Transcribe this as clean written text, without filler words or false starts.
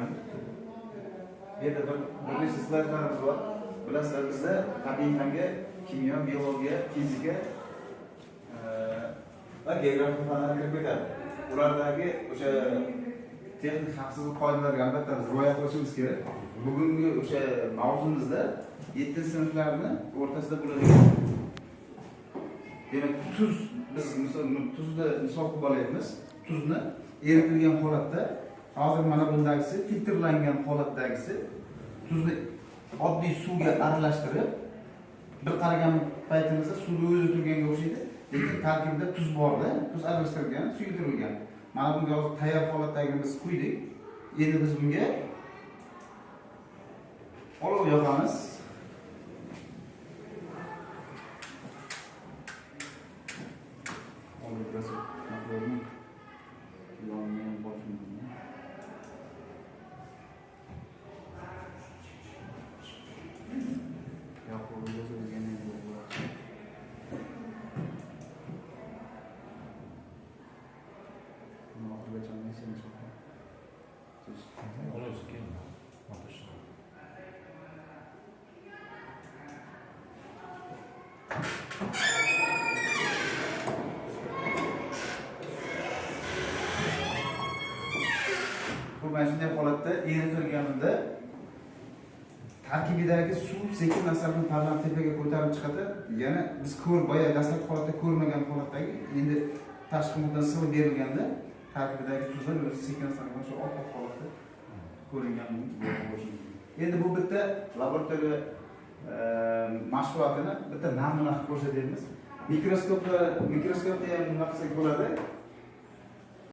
ekan. Bu yerda bir necha slaydlarimiz bor. Bilasizlar, bizda tabiiy fanga, kimyo, biologiya, fizika va geografiya fanlari kirib ketadi. Ulardagi o'sha texnik xavfsizlik qoidalariga albatta biz rioya qilishimiz kerak. Bugungi o'sha mavzumizda 7-sinflarni o'rtasida bo'ladigan, demak, tuz, biz tuzni misol qilib olayapmiz. Tuzni eritilgan holatda, hozir mana bundagisi filtrlangan holatdagisi tuzni oddiy suvga aralashtirib, bir qaragan paytimizda suvni o'zi turganga o'xshaydi, lekin tarkibida tuz borda, tuz aralashtirilgan, suyultirilgan. Mana bunga hozir tayyor holatdagini biz quydik. Endi biz bunga olov yoqamiz. Bu mana shunday holatda eritilganida tarkibidagi suv sekin asabiy parlament tepaga ko'tarilib chiqadi. Yana biz boya dastlabki holatda ko'rmagan holatdagi, endi tashqi muhitdan siv berilganda tarkibidagi tuzlar o'zi sekin asabiy shu oppoq holatda ko'ringan. Endi bu bitta laboratoriya mashg'ulotini bitta namuna qilib ko'rsatyapmiz. Mikroskopda ham nima qilsak bo'ladi.